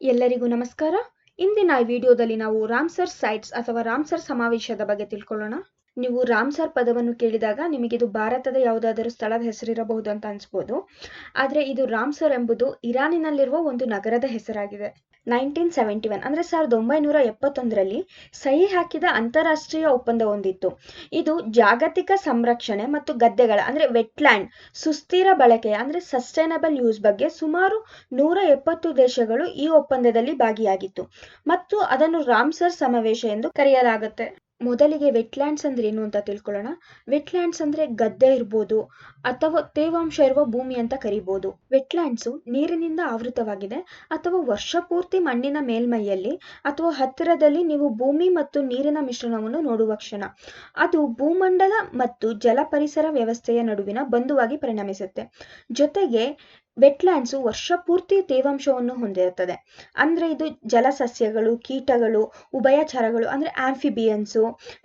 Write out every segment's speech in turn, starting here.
ಎಲ್ಲರಿಗೂ ನಮಸ್ಕಾರ. ಇಂದಿನ ಈ ವಿಡಿಯೋದಲ್ಲಿ ನಾವು ರಾಮ್ಸರ್ ಸೈಟ್ಸ್ ಅಥವಾ ರಾಮ್ಸರ್ ಸಮಾವೇಶದ ಬಗ್ಗೆ ತಿಳ್ಕೊಳ್ಳೋಣ. ನೀವು ರಾಮ್ಸರ್ ಪದವನ್ನು ಕೇಳಿದಾಗ ನಿಮಗಿದು ಭಾರತದ ಯಾವುದಾದರೂ ಸ್ಥಳದ ಹೆಸರಿರಬಹುದು ಅಂತ ಅನ್ಸ್ಬೋದು. ಆದರೆ ಇದು ರಾಮ್ಸರ್ ಎಂಬುದು ಇರಾನಿನಲ್ಲಿರುವ ಒಂದು ನಗರದ ಹೆಸರಾಗಿದೆ. 1971 ಅಂದರೆ 1971ರಲ್ಲಿ ಸಹಿ ಹಾಕಿದ ಅಂತಾರಾಷ್ಟ್ರೀಯ ಒಪ್ಪಂದ ಹೊಂದಿತ್ತು. ಇದು ಜಾಗತಿಕ ಸಂರಕ್ಷಣೆ ಮತ್ತು ಗದ್ದೆಗಳ ಅಂದರೆ ವೆಟ್ಲ್ಯಾಂಡ್ ಸುಸ್ಥಿರ ಬಳಕೆಯ ಅಂದರೆ ಸಸ್ಟೈನಬಲ್ ಯೂಸ್ ಬಗ್ಗೆ ಸುಮಾರು 170 ದೇಶಗಳು ಈ ಒಪ್ಪಂದದಲ್ಲಿ ಭಾಗಿಯಾಗಿತ್ತು ಮತ್ತು ಅದನ್ನು ರಾಮ್ಸರ್ ಸಮಾವೇಶ ಎಂದು ಕರೆಯಲಾಗುತ್ತೆ. ಮೊದಲಿಗೆ ವೆಟ್ಲ್ಯಾಂಡ್ಸ್ ಅಂದ್ರೆ ಏನು ಅಂತ ತಿಳ್ಕೊಳ್ಳೋಣ. ವೆಟ್ಲ್ಯಾಂಡ್ಸ್ ಅಂದ್ರೆ ಗದ್ದೆ ಇರ್ಬೋದು ಅಥವಾ ತೇವಾಂಶ ಇರುವ ಭೂಮಿ ಅಂತ ಕರಿಬಹುದು. ವೆಟ್ಲ್ಯಾಂಡ್ಸು ನೀರಿನಿಂದ ಆವೃತವಾಗಿದೆ ಅಥವಾ ವರ್ಷ ಪೂರ್ತಿ ಮಣ್ಣಿನ ಮೇಲ್ಮೈಯಲ್ಲಿ ಅಥವಾ ಹತ್ತಿರದಲ್ಲಿ ನೀವು ಭೂಮಿ ಮತ್ತು ನೀರಿನ ಮಿಶ್ರಣವನ್ನು ನೋಡುವ ಕ್ಷಣ. ಅದು ಭೂಮಂಡಲ ಮತ್ತು ಜಲ ಪರಿಸರ ವ್ಯವಸ್ಥೆಯ ನಡುವಿನ ಬಂಧುವಾಗಿ ಪರಿಣಮಿಸುತ್ತೆ. ಜೊತೆಗೆ ವೆಟ್ಲ್ಯಾಂಡ್ಸು ವರ್ಷ ಪೂರ್ತಿ ತೇವಾಂಶವನ್ನು ಹೊಂದಿರುತ್ತದೆ. ಅಂದ್ರೆ ಇದು ಜಲಸಸ್ಯಗಳು, ಕೀಟಗಳು, ಉಭಯಚರಗಳು ಅಂದ್ರೆ ಆಂಫಿಬಿಯನ್ಸು,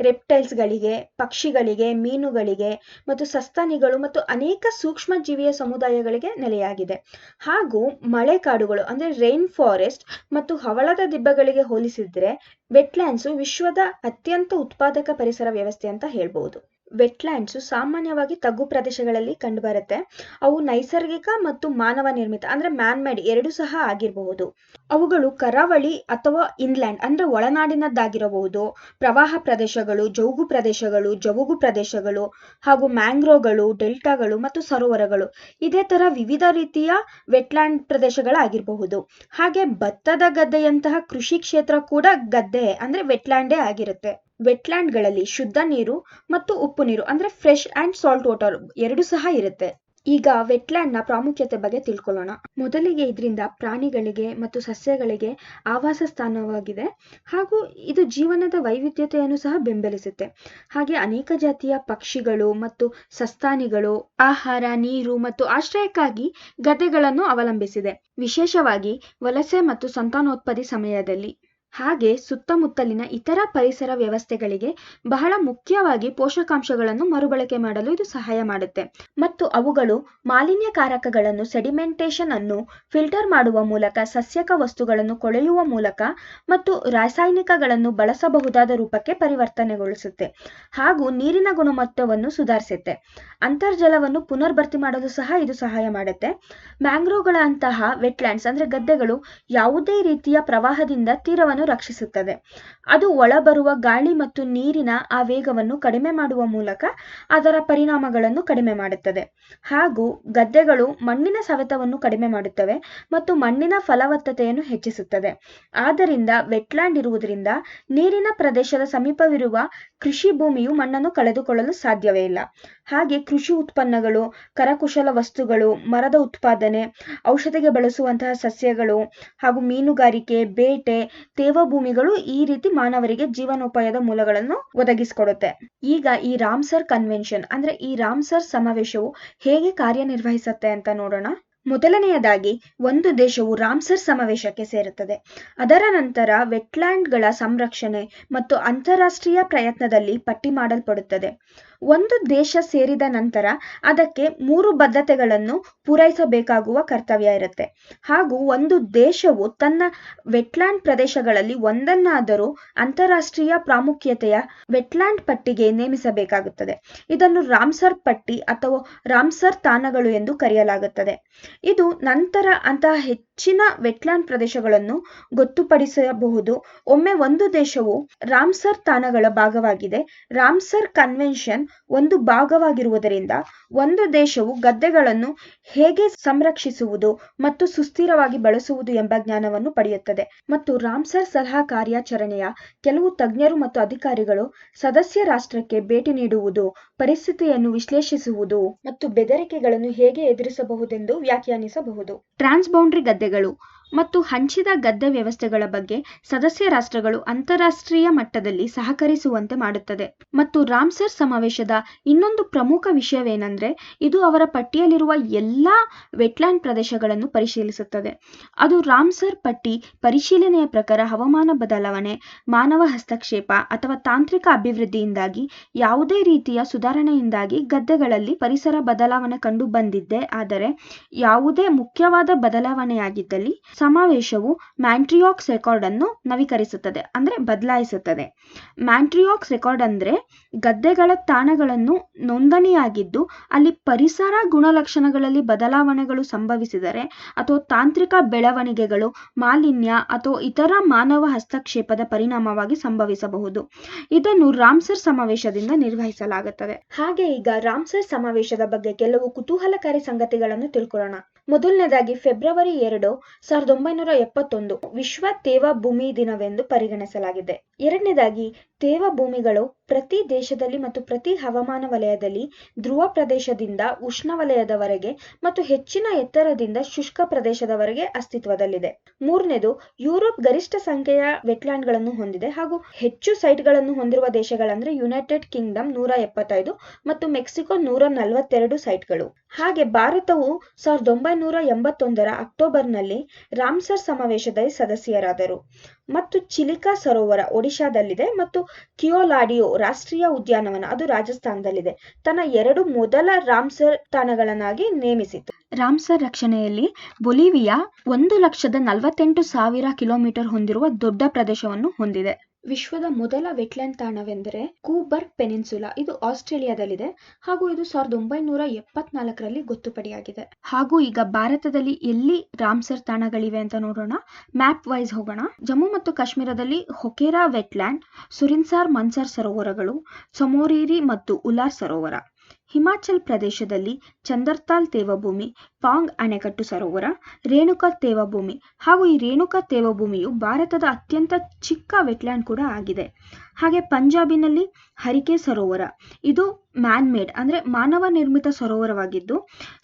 ರೆಪ್ಟೈಲ್ಸ್ಗಳಿಗೆ, ಪಕ್ಷಿಗಳಿಗೆ, ಮೀನುಗಳಿಗೆ ಮತ್ತು ಸಸ್ತನಿಗಳು ಮತ್ತು ಅನೇಕ ಸೂಕ್ಷ್ಮ ಜೀವಿಯ ಸಮುದಾಯಗಳಿಗೆ ನೆಲೆಯಾಗಿದೆ. ಹಾಗೂ ಮಳೆಕಾಡುಗಳು ಅಂದ್ರೆ ರೈನ್ ಫಾರೆಸ್ಟ್ ಮತ್ತು ಹವಳದ ದಿಬ್ಬಗಳಿಗೆ ಹೋಲಿಸಿದ್ರೆ ವೆಟ್ಲ್ಯಾಂಡ್ಸು ವಿಶ್ವದ ಅತ್ಯಂತ ಉತ್ಪಾದಕ ಪರಿಸರ ವ್ಯವಸ್ಥೆ ಅಂತ ಹೇಳ್ಬಹುದು. ವೆಟ್ಲ್ಯಾಂಡ್ಸು ಸಾಮಾನ್ಯವಾಗಿ ತಗ್ಗು ಪ್ರದೇಶಗಳಲ್ಲಿ ಕಂಡುಬರುತ್ತೆ. ಅವು ನೈಸರ್ಗಿಕ ಮತ್ತು ಮಾನವ ನಿರ್ಮಿತ ಅಂದ್ರೆ ಮ್ಯಾನ್ಮೇಡ್ ಎರಡೂ ಸಹ ಆಗಿರಬಹುದು. ಅವುಗಳು ಕರಾವಳಿ ಅಥವಾ ಇನ್ಲ್ಯಾಂಡ್ ಅಂದ್ರೆ ಒಳನಾಡಿನದ್ದಾಗಿರಬಹುದು, ಪ್ರವಾಹ ಪ್ರದೇಶಗಳು, ಜವುಗು ಪ್ರದೇಶಗಳು ಹಾಗೂ ಮ್ಯಾಂಗ್ರೋವ್ಗಳು, ಡೆಲ್ಟಾಗಳು ಮತ್ತು ಸರೋವರಗಳು ಇದೇ ತರ ವಿವಿಧ ರೀತಿಯ ವೆಟ್ಲ್ಯಾಂಡ್ ಪ್ರದೇಶಗಳಾಗಿರಬಹುದು. ಹಾಗೆ ಭತ್ತದ ಗದ್ದೆಯಂತಹ ಕೃಷಿ ಕ್ಷೇತ್ರ ಕೂಡ ಗದ್ದೆ ಅಂದ್ರೆ ವೆಟ್ಲ್ಯಾಂಡೇ ಆಗಿರುತ್ತೆ. ವೆಟ್ಲ್ಯಾಂಡ್ಗಳಲ್ಲಿ ಶುದ್ಧ ನೀರು ಮತ್ತು ಉಪ್ಪು ನೀರು ಅಂದ್ರೆ ಫ್ರೆಶ್ ಅಂಡ್ ಸಾಲ್ಟ್ ವಾಟರ್ ಎರಡೂ ಸಹ ಇರುತ್ತೆ. ಈಗ ವೆಟ್ಲ್ಯಾಂಡ್ನ ಪ್ರಾಮುಖ್ಯತೆ ಬಗ್ಗೆ ತಿಳ್ಕೊಳ್ಳೋಣ. ಮೊದಲಿಗೆ ಇದರಿಂದ ಪ್ರಾಣಿಗಳಿಗೆ ಮತ್ತು ಸಸ್ಯಗಳಿಗೆ ಆವಾಸ ಸ್ಥಾನವಾಗಿದೆ ಹಾಗೂ ಇದು ಜೀವನದ ವೈವಿಧ್ಯತೆಯನ್ನು ಸಹ ಬೆಂಬಲಿಸುತ್ತೆ. ಹಾಗೆ ಅನೇಕ ಜಾತಿಯ ಪಕ್ಷಿಗಳು ಮತ್ತು ಸಸ್ತನಿಗಳು ಆಹಾರ, ನೀರು ಮತ್ತು ಆಶ್ರಯಕ್ಕಾಗಿ ಗದ್ದೆಗಳನ್ನು ಅವಲಂಬಿಸಿದೆ, ವಿಶೇಷವಾಗಿ ವಲಸೆ ಮತ್ತು ಸಂತಾನೋತ್ಪತ್ತಿ ಸಮಯದಲ್ಲಿ. ಹಾಗೆ ಸುತ್ತಮುತ್ತಲಿನ ಇತರ ಪರಿಸರ ವ್ಯವಸ್ಥೆಗಳಿಗೆ ಬಹಳ ಮುಖ್ಯವಾಗಿ ಪೋಷಕಾಂಶಗಳನ್ನು ಮರುಬಳಕೆ ಮಾಡಲು ಇದು ಸಹಾಯ ಮಾಡುತ್ತೆ ಮತ್ತು ಅವುಗಳು ಮಾಲಿನ್ಯಕಾರಕಗಳನ್ನು ಸೆಡಿಮೆಂಟೇಷನ್ ಅನ್ನು ಫಿಲ್ಟರ್ ಮಾಡುವ ಮೂಲಕ, ಸಸ್ಯಕ ವಸ್ತುಗಳನ್ನು ಕೊಳೆಯುವ ಮೂಲಕ ಮತ್ತು ರಾಸಾಯನಿಕಗಳನ್ನು ಬಳಸಬಹುದಾದ ರೂಪಕ್ಕೆ ಪರಿವರ್ತನೆಗೊಳಿಸುತ್ತೆ ಹಾಗೂ ನೀರಿನ ಗುಣಮಟ್ಟವನ್ನು ಸುಧಾರಿಸುತ್ತೆ. ಅಂತರ್ಜಲವನ್ನು ಪುನರ್ಭರ್ತಿ ಮಾಡಲು ಸಹ ಇದು ಸಹಾಯ ಮಾಡುತ್ತೆ. ಮ್ಯಾಂಗ್ರೋವ್ಗಳಂತಹ ವೆಟ್ಲ್ಯಾಂಡ್ಸ್ ಅಂದ್ರೆ ಗದ್ದೆಗಳು ಯಾವುದೇ ರೀತಿಯ ಪ್ರವಾಹದಿಂದ ತೀರವನ್ನು ರಕ್ಷಿಸುತ್ತದೆ. ಅದು ಒಳಬರುವ ಗಾಳಿ ಮತ್ತು ನೀರಿನ ಆ ವೇಗವನ್ನು ಕಡಿಮೆ ಮಾಡುವ ಮೂಲಕ ಅದರ ಪರಿಣಾಮಗಳನ್ನು ಕಡಿಮೆ ಮಾಡುತ್ತದೆ. ಹಾಗೂ ಗದ್ದೆಗಳು ಮಣ್ಣಿನ ಸವೆತವನ್ನು ಕಡಿಮೆ ಮಾಡುತ್ತವೆ ಮತ್ತು ಮಣ್ಣಿನ ಫಲವತ್ತತೆಯನ್ನು ಹೆಚ್ಚಿಸುತ್ತದೆ. ಆದ್ದರಿಂದ ವೆಟ್ಲ್ಯಾಂಡ್ ಇರುವುದರಿಂದ ನೀರಿನ ಪ್ರದೇಶದ ಸಮೀಪವಿರುವ ಕೃಷಿ ಭೂಮಿಯು ಮಣ್ಣನ್ನು ಕಳೆದುಕೊಳ್ಳಲು ಸಾಧ್ಯವೇ ಇಲ್ಲ. ಹಾಗೆ ಕೃಷಿ ಉತ್ಪನ್ನಗಳು, ಕರಕುಶಲ ವಸ್ತುಗಳು, ಮರದ ಉತ್ಪಾದನೆ, ಔಷಧಿಗೆ ಬಳಸುವಂತಹ ಸಸ್ಯಗಳು ಹಾಗೂ ಮೀನುಗಾರಿಕೆ, ಬೇಟೆ, ತೇವಭೂಮಿಗಳು ಈ ರೀತಿ ಮಾನವರಿಗೆ ಜೀವನೋಪಾಯದ ಮೂಲಗಳನ್ನು ಒದಗಿಸಿಕೊಡುತ್ತೆ. ಈಗ ಈ ರಾಮ್ಸರ್ ಕನ್ವೆನ್ಷನ್ ಅಂದ್ರೆ ಈ ರಾಮ್ಸರ್ ಸಮಾವೇಶವು ಹೇಗೆ ಕಾರ್ಯನಿರ್ವಹಿಸುತ್ತೆ ಅಂತ ನೋಡೋಣ. ಮೊದಲನೆಯದಾಗಿ ಒಂದು ದೇಶವು ರಾಮ್ಸರ್ ಸಮಾವೇಶಕ್ಕೆ ಸೇರುತ್ತದೆ. ಅದರ ನಂತರ ವೆಟ್ಲ್ಯಾಂಡ್ಗಳ ಸಂರಕ್ಷಣೆ ಮತ್ತು ಅಂತಾರಾಷ್ಟ್ರೀಯ ಪ್ರಯತ್ನದಲ್ಲಿ ಪಟ್ಟಿ ಮಾಡಲ್ಪಡುತ್ತದೆ. ಒಂದು ದೇಶ ಸೇರಿದ ನಂತರ ಅದಕ್ಕೆ 3 ಬದ್ಧತೆಗಳನ್ನು ಪೂರೈಸಬೇಕಾಗುವ ಕರ್ತವ್ಯ ಇರುತ್ತೆ. ಹಾಗೂ ಒಂದು ದೇಶವು ತನ್ನ ವೆಟ್ಲ್ಯಾಂಡ್ ಪ್ರದೇಶಗಳಲ್ಲಿ ಒಂದನ್ನಾದರೂ ಅಂತಾರಾಷ್ಟ್ರೀಯ ಪ್ರಾಮುಖ್ಯತೆಯ ವೆಟ್ಲ್ಯಾಂಡ್ ಪಟ್ಟಿಗೆ ನೇಮಿಸಬೇಕಾಗುತ್ತದೆ. ಇದನ್ನು ರಾಮ್ಸರ್ ಪಟ್ಟಿ ಅಥವಾ ರಾಮ್ಸರ್ ತಾಣಗಳು ಎಂದು ಕರೆಯಲಾಗುತ್ತದೆ. ಇದು ನಂತರ ಅಂತಹ ಹೆಚ್ಚಿನ ವೆಟ್ಲ್ಯಾಂಡ್ ಪ್ರದೇಶಗಳನ್ನು ಗೊತ್ತುಪಡಿಸಬಹುದು. ಒಮ್ಮೆ ಒಂದು ದೇಶವು ರಾಮ್ಸರ್ ತಾಣಗಳ ಭಾಗವಾಗಿದೆ, ರಾಮ್ಸರ್ ಕನ್ವೆನ್ಷನ್ ಒಂದು ಭಾಗವಾಗಿರುವುದರಿಂದ ಒಂದು ದೇಶವು ಗದ್ದೆಗಳನ್ನು ಹೇಗೆ ಸಂರಕ್ಷಿಸುವುದು ಮತ್ತು ಸುಸ್ಥಿರವಾಗಿ ಬಳಸುವುದು ಎಂಬ ಜ್ಞಾನವನ್ನು ಪಡೆಯುತ್ತದೆ. ಮತ್ತು ರಾಮ್ಸರ್ ಸಲಹಾ ಕಾರ್ಯಾಚರಣೆಯ ಕೆಲವು ತಜ್ಞರು ಮತ್ತು ಅಧಿಕಾರಿಗಳು ಸದಸ್ಯ ರಾಷ್ಟ್ರಕ್ಕೆ ಭೇಟಿ ನೀಡುವುದು, ಪರಿಸ್ಥಿತಿಯನ್ನು ವಿಶ್ಲೇಷಿಸುವುದು ಮತ್ತು ಬೆದರಿಕೆಗಳನ್ನು ಹೇಗೆ ಎದುರಿಸಬಹುದೆಂದು ವ್ಯಾಖ್ಯಾನಿಸಬಹುದು. ಟ್ರಾನ್ಸ್ಬೌಂಡರಿ ಗದ್ದೆಗಳು ಮತ್ತು ಹಂಚಿದ ಗದ್ದೆ ವ್ಯವಸ್ಥೆಗಳ ಬಗ್ಗೆ ಸದಸ್ಯ ರಾಷ್ಟ್ರಗಳು ಅಂತಾರಾಷ್ಟ್ರೀಯ ಮಟ್ಟದಲ್ಲಿ ಸಹಕರಿಸುವಂತೆ ಮಾಡುತ್ತದೆ. ಮತ್ತು ರಾಮ್ಸರ್ ಸಮಾವೇಶದ ಇನ್ನೊಂದು ಪ್ರಮುಖ ವಿಷಯವೇನೆಂದರೆ ಇದು ಅವರ ಪಟ್ಟಿಯಲ್ಲಿರುವ ಎಲ್ಲಾ ವೆಟ್ಲ್ಯಾಂಡ್ ಪ್ರದೇಶಗಳನ್ನು ಪರಿಶೀಲಿಸುತ್ತದೆ. ಅದು ರಾಮ್ಸರ್ ಪಟ್ಟಿ ಪರಿಶೀಲನೆಯ ಪ್ರಕಾರ ಹವಾಮಾನ ಬದಲಾವಣೆ, ಮಾನವ ಹಸ್ತಕ್ಷೇಪ ಅಥವಾ ತಾಂತ್ರಿಕ ಅಭಿವೃದ್ಧಿಯಿಂದಾಗಿ ಯಾವುದೇ ರೀತಿಯ ಸುಧಾರಣೆಯಿಂದಾಗಿ ಗದ್ದೆಗಳಲ್ಲಿ ಪರಿಸರ ಬದಲಾವಣೆ ಕಂಡು ಬಂದಿದ್ದೇ ಆದರೆ ಯಾವುದೇ ಮುಖ್ಯವಾದ ಬದಲಾವಣೆಯಾಗಿದ್ದಲ್ಲಿ ಸಮಾವೇಶವು ಮ್ಯಾಂಟ್ರಿಯಾಕ್ಸ್ ರೆಕಾರ್ಡ್ ಅನ್ನು ನವೀಕರಿಸುತ್ತದೆ ಅಂದ್ರೆ ಬದಲಾಯಿಸುತ್ತದೆ. ಮ್ಯಾಂಟ್ರಿಯಾಕ್ಸ್ ರೆಕಾರ್ಡ್ ಅಂದ್ರೆ ಗದ್ದೆಗಳ ತಾಣಗಳನ್ನು ನೋಂದಣಿಯಾಗಿದ್ದು ಅಲ್ಲಿ ಪರಿಸರ ಗುಣಲಕ್ಷಣಗಳಲ್ಲಿ ಬದಲಾವಣೆಗಳು ಸಂಭವಿಸಿದರೆ ಅಥವಾ ತಾಂತ್ರಿಕ ಬೆಳವಣಿಗೆಗಳು, ಮಾಲಿನ್ಯ ಅಥವಾ ಇತರ ಮಾನವ ಹಸ್ತಕ್ಷೇಪದ ಪರಿಣಾಮವಾಗಿ ಸಂಭವಿಸಬಹುದು. ಇದನ್ನು ರಾಮ್ಸರ್ ಸಮಾವೇಶದಿಂದ ನಿರ್ವಹಿಸಲಾಗುತ್ತದೆ. ಹಾಗೆ ಈಗ ರಾಮ್ಸರ್ ಸಮಾವೇಶದ ಬಗ್ಗೆ ಕೆಲವು ಕುತೂಹಲಕಾರಿ ಸಂಗತಿಗಳನ್ನು ತಿಳ್ಕೊಳ್ಳೋಣ. ಮೊದಲನೇದಾಗಿ ಫೆಬ್ರವರಿ 2, 1971 ವಿಶ್ವ ತೇವ ಭೂಮಿ ದಿನವೆಂದು ಪರಿಗಣಿಸಲಾಗಿದೆ. ಎರಡನೇದಾಗಿ ತೇವ ಭೂಮಿಗಳು ಪ್ರತಿ ದೇಶದಲ್ಲಿ ಮತ್ತು ಪ್ರತಿ ಹವಾಮಾನ ವಲಯದಲ್ಲಿ ಧ್ರುವ ಪ್ರದೇಶದಿಂದ ಉಷ್ಣವಲಯದವರೆಗೆ ಮತ್ತು ಹೆಚ್ಚಿನ ಎತ್ತರದಿಂದ ಶುಷ್ಕ ಪ್ರದೇಶದವರೆಗೆ ಅಸ್ತಿತ್ವದಲ್ಲಿದೆ. ಮೂರನೇದು, ಯುರೋಪ್ ಗರಿಷ್ಠ ಸಂಖ್ಯೆಯ ವೆಟ್ಲ್ಯಾಂಡ್ಗಳನ್ನು ಹೊಂದಿದೆ ಹಾಗೂ ಹೆಚ್ಚು ಸೈಟ್ಗಳನ್ನು ಹೊಂದಿರುವ ದೇಶಗಳಂದ್ರೆ ಯುನೈಟೆಡ್ ಕಿಂಗ್ಡಮ್ 175 ಮತ್ತು ಮೆಕ್ಸಿಕೋ 142 ಸೈಟ್ಗಳು. ಹಾಗೆ ಭಾರತವು 1981 ಅಕ್ಟೋಬರ್ನಲ್ಲಿ ರಾಮ್ಸರ್ ಸಮಾವೇಶದಲ್ಲಿ ಸದಸ್ಯರಾದರು ಮತ್ತು ಚಿಲಿಕಾ ಸರೋವರ ಒಡಿಶಾದಲ್ಲಿದೆ ಮತ್ತು ಕಿಯೋಲಾಡಿಯೋ ರಾಷ್ಟ್ರೀಯ ಉದ್ಯಾನವನ ಅದು ರಾಜಸ್ಥಾನದಲ್ಲಿದೆ ತನ್ನ 2 ಮೊದಲ ರಾಮ್ಸರ್ ತಾಣಗಳನ್ನಾಗಿ ನೇಮಿಸಿತು. ರಾಮ್ಸರ್ ರಕ್ಷಣೆಯಲ್ಲಿ ಬೊಲಿವಿಯಾ 1,48,000 ಕಿಲೋಮೀಟರ್ ಹೊಂದಿರುವ ದೊಡ್ಡ ಪ್ರದೇಶವನ್ನು ಹೊಂದಿದೆ. ವಿಶ್ವದ ಮೊದಲ ವೆಟ್ಲ್ಯಾಂಡ್ ತಾಣವೆಂದರೆ ಕೂಬರ್ಗ್ ಪೆನಿನ್ಸುಲಾ, ಇದು ಆಸ್ಟ್ರೇಲಿಯಾದಲ್ಲಿದೆ ಹಾಗೂ ಇದು 1974ರಲ್ಲಿ ಗೊತ್ತುಪಡಿಯಾಗಿದೆ. ಹಾಗೂ ಈಗ ಭಾರತದಲ್ಲಿ ಎಲ್ಲಿ ರಾಮ್ಸರ್ ತಾಣಗಳಿವೆ ಅಂತ ನೋಡೋಣ. ಮ್ಯಾಪ್ ವೈಸ್ ಹೋಗೋಣ. ಜಮ್ಮು ಮತ್ತು ಕಾಶ್ಮೀರದಲ್ಲಿ ಹೊಕೇರಾ ವೆಟ್ಲ್ಯಾಂಡ್, ಸುರಿನ್ಸಾರ್ ಮನ್ಸರ್ ಸರೋವರಗಳು, ಸಮೋರೇರಿ ಮತ್ತು ಉಲಾರ್ ಸರೋವರ. ಹಿಮಾಚಲ್ ಪ್ರದೇಶದಲ್ಲಿ ಚಂದರ್ತಾಲ್ ತೇವಭೂಮಿ, ಪಾಂಗ್ ಅಣೆಕಟ್ಟು ಸರೋವರ, ರೇಣುಕಾ ತೇವಭೂಮಿ ಹಾಗೂ ಈ ರೇಣುಕಾ ತೇವಭೂಮಿಯು ಭಾರತದ ಅತ್ಯಂತ ಚಿಕ್ಕ ವೆಟ್ಲ್ಯಾಂಡ್ ಕೂಡ ಆಗಿದೆ. ಹಾಗೆ ಪಂಜಾಬಿನಲ್ಲಿ ಹರಿಕೆ ಸರೋವರ, ಇದು ಮ್ಯಾನ್ಮೇಡ್ ಅಂದ್ರೆ ಮಾನವ ನಿರ್ಮಿತ ಸರೋವರವಾಗಿದ್ದು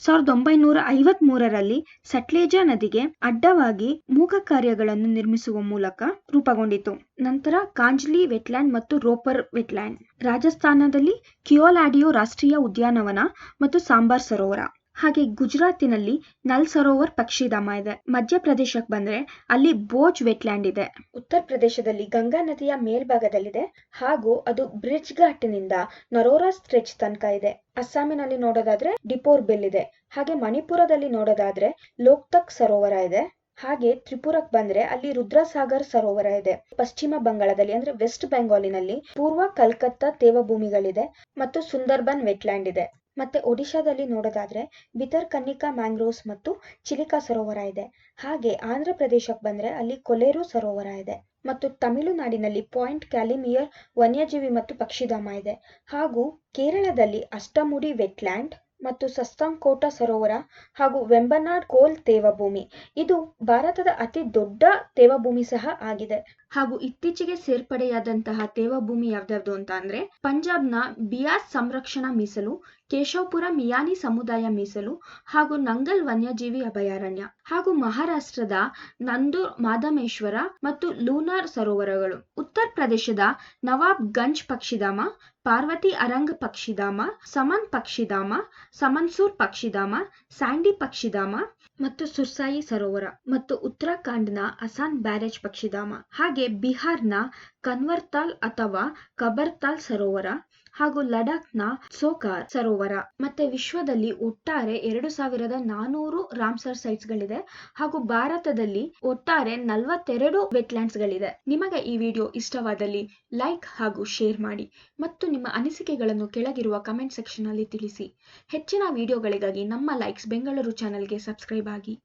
1953ರಲ್ಲಿ ಸಟ್ಲೇಜ ನದಿಗೆ ಅಡ್ಡವಾಗಿ ಮೂಕ ಕಾರ್ಯಗಳನ್ನು ನಿರ್ಮಿಸುವ ಮೂಲಕ ರೂಪುಗೊಂಡಿತು. ನಂತರ ಕಾಂಜ್ಲಿ ವೆಟ್ಲ್ಯಾಂಡ್ ಮತ್ತು ರೋಪರ್ ವೆಟ್ಲ್ಯಾಂಡ್. ರಾಜಸ್ಥಾನದಲ್ಲಿ ಕಿಯೋಲಾಡಿಯೋ ರಾಷ್ಟ್ರೀಯ ಉದ್ಯಾನವನ ಮತ್ತು ಸಾಂಬಾರ್ ಸರೋವರ. ಹಾಗೆ ಗುಜರಾತಿನಲ್ಲಿ ನಲ್ ಸರೋವರ್ ಪಕ್ಷಿಧಾಮ ಇದೆ. ಮಧ್ಯಪ್ರದೇಶಕ್ಕೆ ಬಂದ್ರೆ ಅಲ್ಲಿ ಬೋಜ್ ವೆಟ್ಲ್ಯಾಂಡ್ ಇದೆ. ಉತ್ತರ ಪ್ರದೇಶದಲ್ಲಿ ಗಂಗಾ ನದಿಯ ಮೇಲ್ಭಾಗದಲ್ಲಿದೆ ಹಾಗೂ ಅದು ಬ್ರಿಡ್ಜ್ ಘಾಟ್ನಿಂದ ನರೋರಾ ಸ್ಟ್ರೆಚ್ ತನಕ ಇದೆ. ಅಸ್ಸಾಮಿನಲ್ಲಿ ನೋಡೋದಾದ್ರೆ ಡಿಪೋರ್ ಬೆಲ್ ಇದೆ. ಹಾಗೆ ಮಣಿಪುರದಲ್ಲಿ ನೋಡೋದಾದ್ರೆ ಲೋಕ್ತಕ್ ಸರೋವರ ಇದೆ. ಹಾಗೆ ತ್ರಿಪುರಕ್ಕೆ ಬಂದ್ರೆ ಅಲ್ಲಿ ರುದ್ರಸಾಗರ್ ಸರೋವರ ಇದೆ. ಪಶ್ಚಿಮ ಬಂಗಾಳದಲ್ಲಿ ಅಂದ್ರೆ ವೆಸ್ಟ್ ಬೆಂಗಾಲಿನಲ್ಲಿ ಪೂರ್ವ ಕಲ್ಕತ್ತಾ ತೇವಭೂಮಿಗಳಿದೆ ಮತ್ತು ಸುಂದರ್ಬನ್ ವೆಟ್ಲ್ಯಾಂಡ್ ಇದೆ. ಮತ್ತೆ ಒಡಿಶಾದಲ್ಲಿ ನೋಡೋದಾದ್ರೆ ಬಿತರ್ಕನಿಕಾ ಮ್ಯಾಂಗ್ರೋವ್ಸ್ ಮತ್ತು ಚಿಲಿಕಾ ಸರೋವರ ಇದೆ. ಹಾಗೆ ಆಂಧ್ರ ಪ್ರದೇಶಕ್ಕೆ ಬಂದ್ರೆ ಅಲ್ಲಿ ಕೊಲೇರು ಸರೋವರ ಇದೆ ಮತ್ತು ತಮಿಳುನಾಡಿನಲ್ಲಿ ಪಾಯಿಂಟ್ ಕ್ಯಾಲಿಮಿಯರ್ ವನ್ಯಜೀವಿ ಮತ್ತು ಪಕ್ಷಿಧಾಮ ಇದೆ. ಹಾಗೂ ಕೇರಳದಲ್ಲಿ ಅಷ್ಟಮುಡಿ ವೆಟ್ಲ್ಯಾಂಡ್ ಮತ್ತು ಸಸ್ತಂಕೋಟ ಸರೋವರ ಹಾಗೂ ವೆಂಬನಾಡ್ ಕೋಲ್ ತೇವಭೂಮಿ, ಇದು ಭಾರತದ ಅತಿ ದೊಡ್ಡ ತೇವಭೂಮಿ ಸಹ ಆಗಿದೆ. ಹಾಗೂ ಇತ್ತೀಚೆಗೆ ಸೇರ್ಪಡೆಯಾದಂತಹ ತೇವಭೂಮಿ ಯಾವ್ದಾವ್ದು ಅಂತ ಅಂದ್ರೆ ಪಂಜಾಬ್ನ ಬಿಯಾಸ್ ಸಂರಕ್ಷಣಾ ಮೀಸಲು, ಕೇಶವಪುರ ಮಿಯಾನಿ ಸಮುದಾಯ ಮೀಸಲು ಹಾಗೂ ನಂಗಲ್ ವನ್ಯಜೀವಿ ಅಭಯಾರಣ್ಯ. ಹಾಗೂ ಮಹಾರಾಷ್ಟ್ರದ ನಂದೂರ್ ಮಾದಮೇಶ್ವರ ಮತ್ತು ಲೂನಾರ್ ಸರೋವರಗಳು. ಉತ್ತರ ಪ್ರದೇಶದ ನವಾಬ್ ಗಂಜ್ ಪಕ್ಷಿಧಾಮ, ಪಾರ್ವತಿ ಅರಂಗ್ ಪಕ್ಷಿಧಾಮ, ಸಮನ್ ಪಕ್ಷಿಧಾಮ, ಸಮನ್ಸೂರ್ ಪಕ್ಷಿಧಾಮ, ಸ್ಯಾಂಡಿ ಪಕ್ಷಿಧಾಮ ಮತ್ತು ಸುರ್ಸಾಯಿ ಸರೋವರ. ಮತ್ತು ಉತ್ತರಾಖಂಡ್ನ ಅಸಾನ್ ಬ್ಯಾರೇಜ್ ಪಕ್ಷಿಧಾಮ. ಹಾಗೆ ಬಿಹಾರ್ನ ಕನ್ವರ್ತಾಲ್ ಅಥವಾ ಕಬರ್ತಾಲ್ ಸರೋವರ ಹಾಗೂ ಲಡಾಖ್ನ ಸೋಕಾರ್ ಸರೋವರ. ಮತ್ತೆ ವಿಶ್ವದಲ್ಲಿ ಒಟ್ಟಾರೆ 2400 ರಾಮ್ಸರ್ ಸೈಟ್ಸ್ ಗಳಿದೆ ಹಾಗೂ ಭಾರತದಲ್ಲಿ ಒಟ್ಟಾರೆ 42 ವೆಟ್ಲ್ಯಾಂಡ್ಸ್ ಗಳಿದೆ. ನಿಮಗೆ ಈ ವಿಡಿಯೋ ಇಷ್ಟವಾದಲ್ಲಿ ಲೈಕ್ ಹಾಗೂ ಶೇರ್ ಮಾಡಿ ಮತ್ತು ನಿಮ್ಮ ಅನಿಸಿಕೆಗಳನ್ನು ಕೆಳಗಿರುವ ಕಮೆಂಟ್ ಸೆಕ್ಷನ್ ಅಲ್ಲಿ ತಿಳಿಸಿ. ಹೆಚ್ಚಿನ ವಿಡಿಯೋಗಳಿಗಾಗಿ ನಮ್ಮ ಲೈಕ್ಸ್ ಬೆಂಗಳೂರು ಚಾನೆಲ್ಗೆ ಸಬ್ಸ್ಕ್ರೈಬ್ ಆಗಿ.